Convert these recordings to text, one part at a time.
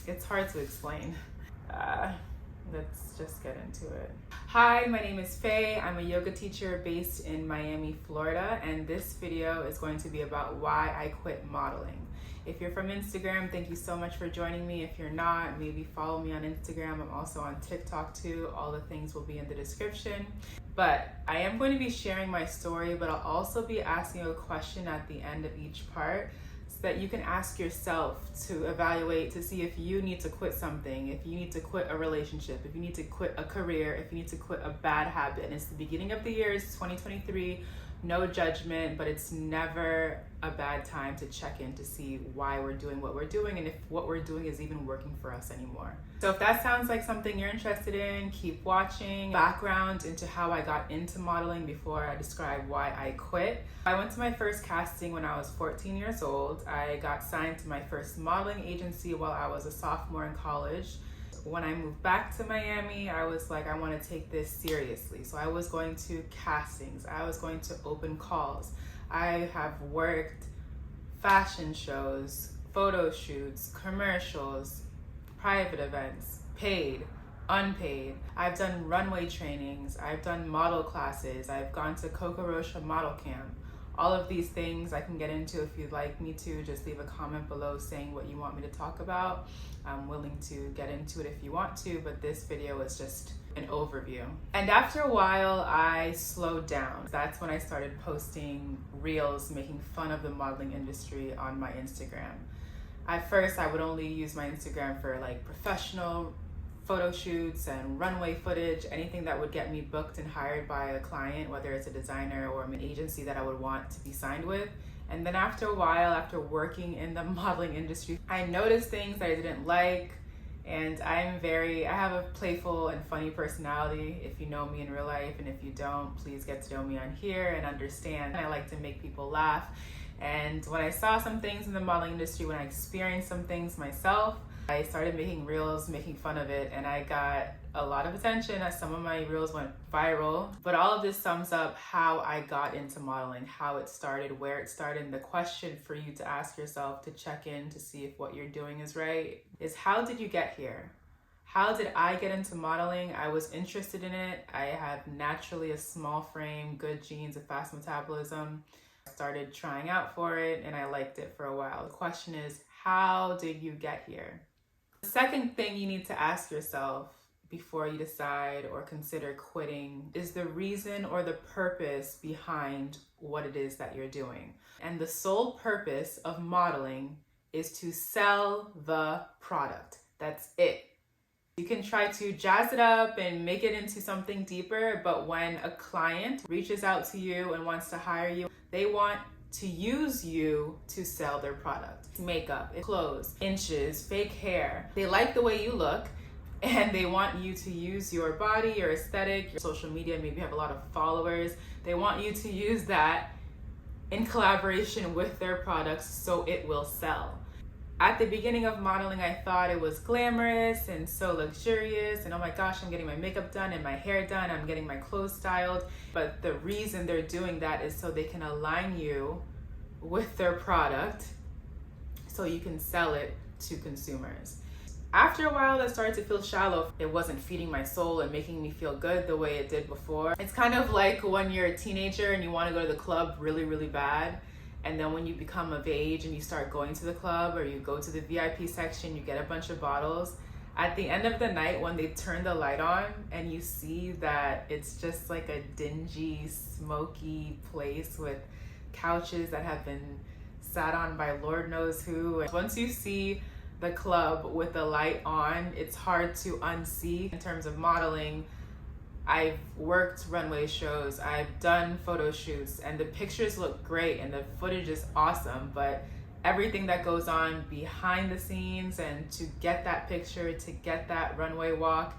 It's hard to explain. Let's just get into it. Hi, my name is Faye. I'm a yoga teacher based in Miami, Florida, and this video is going to be about why I quit modeling. If you're from Instagram, thank you so much for joining me. If you're not, maybe follow me on Instagram. I'm also on TikTok too. All the things will be in the description. But I am going to be sharing my story, but I'll also be asking a question at the end of each part so that you can ask yourself to evaluate to see if you need to quit something, if you need to quit a relationship, if you need to quit a career, if you need to quit a bad habit. And it's the beginning of the year, it's 2023. No judgment, but it's never a bad time to check in to see why we're doing what we're doing and if what we're doing is even working for us anymore. So if that sounds like something you're interested in, keep watching. Background into how I got into modeling before I describe why I quit. I went to my first casting when I was 14 years old. I got signed to my first modeling agency while I was a sophomore in college. When I moved back to Miami, I was like, I want to take this seriously. So I was going to castings, I was going to open calls. I have worked fashion shows, photo shoots, commercials, private events, paid, unpaid. I've done runway trainings, I've done model classes, I've gone to Coco Rocha model camp. All of these things I can get into if you'd like me to. Just leave a comment below saying what you want me to talk about. I'm willing to get into it if you want to, but this video is just an overview. And after a while, I slowed down. That's when I started posting reels making fun of the modeling industry on my Instagram. At first, I would only use my Instagram for like professional photo shoots and runway footage, anything that would get me booked and hired by a client, whether it's a designer or an agency that I would want to be signed with. And then after a while, after working in the modeling industry, I noticed things that I didn't like. And I have a playful and funny personality if you know me in real life, and if you don't, please get to know me on here and understand. I like to make people laugh. And when I saw some things in the modeling industry, when I experienced some things myself, I started making reels, making fun of it, and I got a lot of attention as some of my reels went viral. But all of this sums up how I got into modeling, how it started, where it started, and the question for you to ask yourself to check in to see if what you're doing is right is, how did you get here? How did I get into modeling? I was interested in it. I have naturally a small frame, good genes, a fast metabolism. I started trying out for it and I liked it for a while. The question is, how did you get here? The second thing you need to ask yourself before you decide or consider quitting is the reason or the purpose behind what it is that you're doing. And the sole purpose of modeling is to sell the product. That's it. You can try to jazz it up and make it into something deeper, but when a client reaches out to you and wants to hire you, they want to use you to sell their product. Makeup, clothes, inches, fake hair. They like the way you look and they want you to use your body, your aesthetic, your social media, maybe you have a lot of followers. They want you to use that in collaboration with their products so it will sell. At the beginning of modeling, I thought it was glamorous and so luxurious, and oh my gosh, I'm getting my makeup done and my hair done, I'm getting my clothes styled. But the reason they're doing that is so they can align you with their product so you can sell it to consumers. After a while, that started to feel shallow. It wasn't feeding my soul and making me feel good the way it did before. It's kind of like when you're a teenager and you want to go to the club really, really bad. And then when you become of age and you start going to the club or you go to the VIP section, you get a bunch of bottles. At the end of the night, when they turn the light on and you see that it's just like a dingy, smoky place with couches that have been sat on by Lord knows who. Once you see the club with the light on, it's hard to unsee. In terms of modeling, I've worked runway shows, I've done photo shoots, and the pictures look great and the footage is awesome, but everything that goes on behind the scenes and to get that picture, to get that runway walk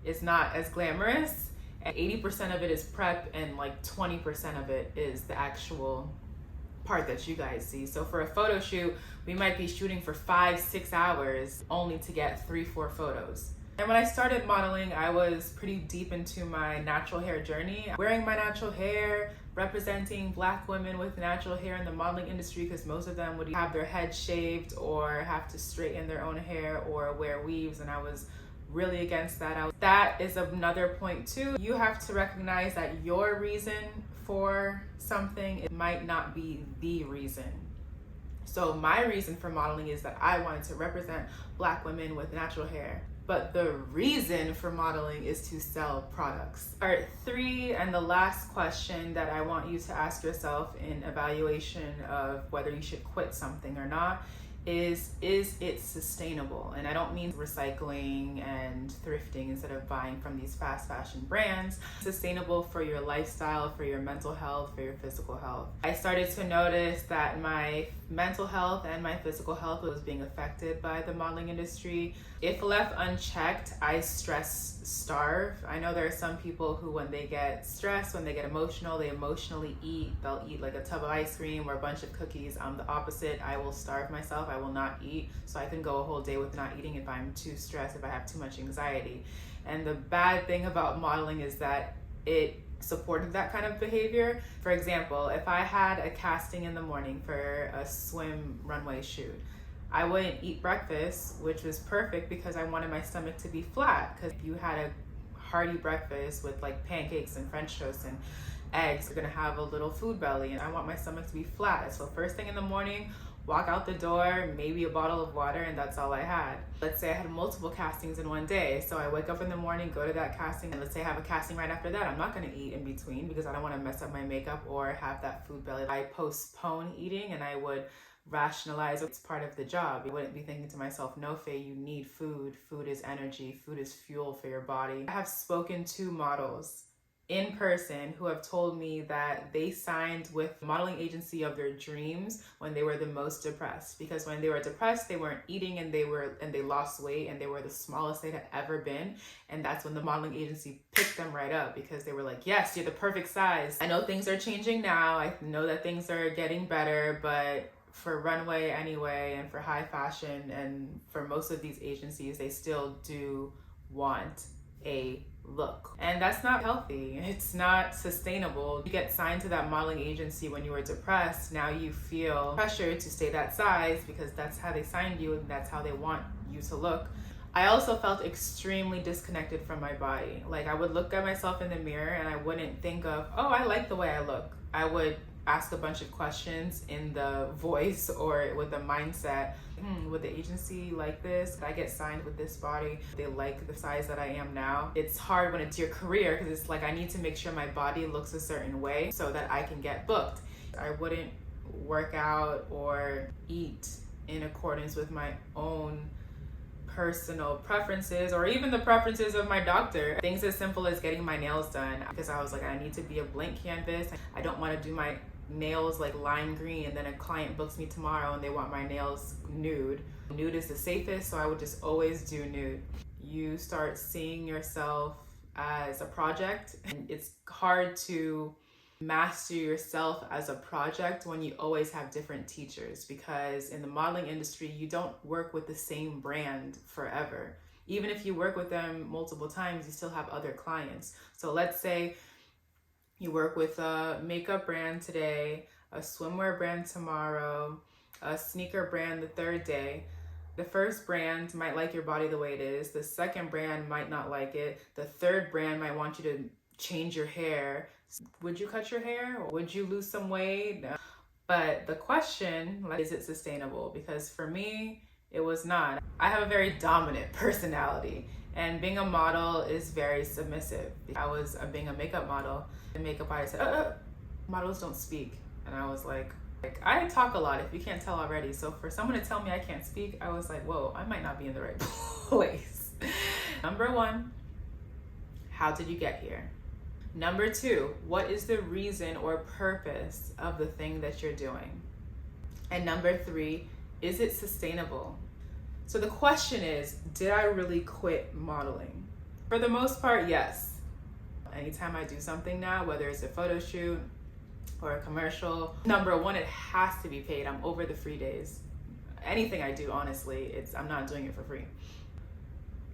is not as glamorous. And 80% of it is prep and like 20% of it is the actual part that you guys see. So for a photo shoot, we might be shooting for 5-6 hours only to get 3-4 photos. And when I started modeling, I was pretty deep into my natural hair journey, wearing my natural hair, representing Black women with natural hair in the modeling industry, because most of them would have their head shaved or have to straighten their own hair or wear weaves, and I was really against that. That is another point too. You have to recognize that your reason for something, it might not be the reason. So my reason for modeling is that I wanted to represent Black women with natural hair. But the reason for modeling is to sell products. Part 3, and the last question that I want you to ask yourself in evaluation of whether you should quit something or not is it sustainable? And I don't mean recycling and thrifting instead of buying from these fast fashion brands. Sustainable for your lifestyle, for your mental health, for your physical health. I started to notice that my mental health and my physical health was being affected by the modeling industry. If left unchecked, I stress starve. I know there are some people who, when they get stressed, when they get emotional, they emotionally eat. They'll eat like a tub of ice cream or a bunch of cookies. I'm the opposite. I will starve myself. I will not eat. So I can go a whole day with not eating if I'm too stressed, if I have too much anxiety. And the bad thing about modeling is that it supported that kind of behavior. For example, if I had a casting in the morning for a swim runway shoot, I wouldn't eat breakfast, which was perfect because I wanted my stomach to be flat. Because if you had a hearty breakfast with like pancakes and French toast and eggs, you're gonna have a little food belly, and I want my stomach to be flat. So first thing in the morning, walk out the door, maybe a bottle of water, and that's all I had. Let's say I had multiple castings in one day. So I wake up in the morning, go to that casting, and let's say I have a casting right after that. I'm not gonna eat in between because I don't wanna mess up my makeup or have that food belly. I postpone eating, and I would rationalize it's part of the job. I wouldn't be thinking to myself, no, Faye, you need food. Food is energy. Food is fuel for your body. I have spoken to models in person who have told me that they signed with the modeling agency of their dreams when they were the most depressed, because when they were depressed, they weren't eating, and they lost weight, and they were the smallest they had ever been. And that's when the modeling agency picked them right up, because they were like, yes, you're the perfect size. I know things are changing now. I know that things are getting better, but for runway anyway, and for high fashion, and for most of these agencies, they still do want a look. And that's not healthy. It's not sustainable. You get signed to that modeling agency when you were depressed. Now you feel pressured to stay that size because that's how they signed you and that's how they want you to look. I also felt extremely disconnected from my body. Like, I would look at myself in the mirror and I wouldn't think of, oh, I like the way I look. I would ask a bunch of questions in the voice or with the mindset. Would the agency like this? Did I get signed with this body? They like the size that I am now. It's hard when it's your career because it's like I need to make sure my body looks a certain way so that I can get booked. I wouldn't work out or eat in accordance with my own personal preferences or even the preferences of my doctor. Things as simple as getting my nails done, because I was like, I need to be a blank canvas. I don't want to do my nails like lime green and then a client books me tomorrow and they want my nails nude. Nude is the safest, so I would just always do nude. You start seeing yourself as a project, and it's hard to master yourself as a project when you always have different teachers, because in the modeling industry you don't work with the same brand forever. Even if you work with them multiple times, you still have other clients. So let's say you work with a makeup brand today, a swimwear brand tomorrow, a sneaker brand the third day. The first brand might like your body the way it is. The second brand might not like it. The third brand might want you to change your hair. Would you cut your hair? Or would you lose some weight? No. But the question, is it sustainable? Because for me, it was not. I have a very dominant personality, and being a model is very submissive. I was being a makeup model. The makeup artist said, models don't speak. And I was like, I talk a lot, if you can't tell already. So for someone to tell me I can't speak, I was like, whoa, I might not be in the right place. Number 1, how did you get here? Number 2, what is the reason or purpose of the thing that you're doing? And number 3, is it sustainable? So the question is, did I really quit modeling? For the most part, yes. Anytime I do something now, whether it's a photo shoot or a commercial, number 1, it has to be paid. I'm over the free days. Anything I do, honestly, I'm not doing it for free.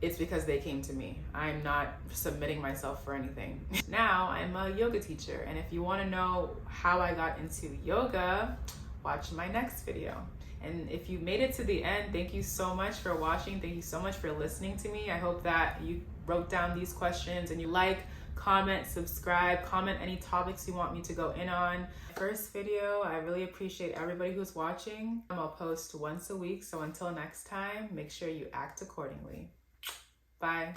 it's because they came to me. I'm not submitting myself for anything. Now I'm a yoga teacher, and if you want to know how I got into yoga, watch my next video. And if you made it to the end, thank you so much for watching. Thank you so much for listening to me. I hope that you wrote down these questions and you like, comment, subscribe, comment any topics you want me to go in on. First video, I really appreciate everybody who's watching. I'll post once a week, so until next time, make sure you act accordingly. Bye.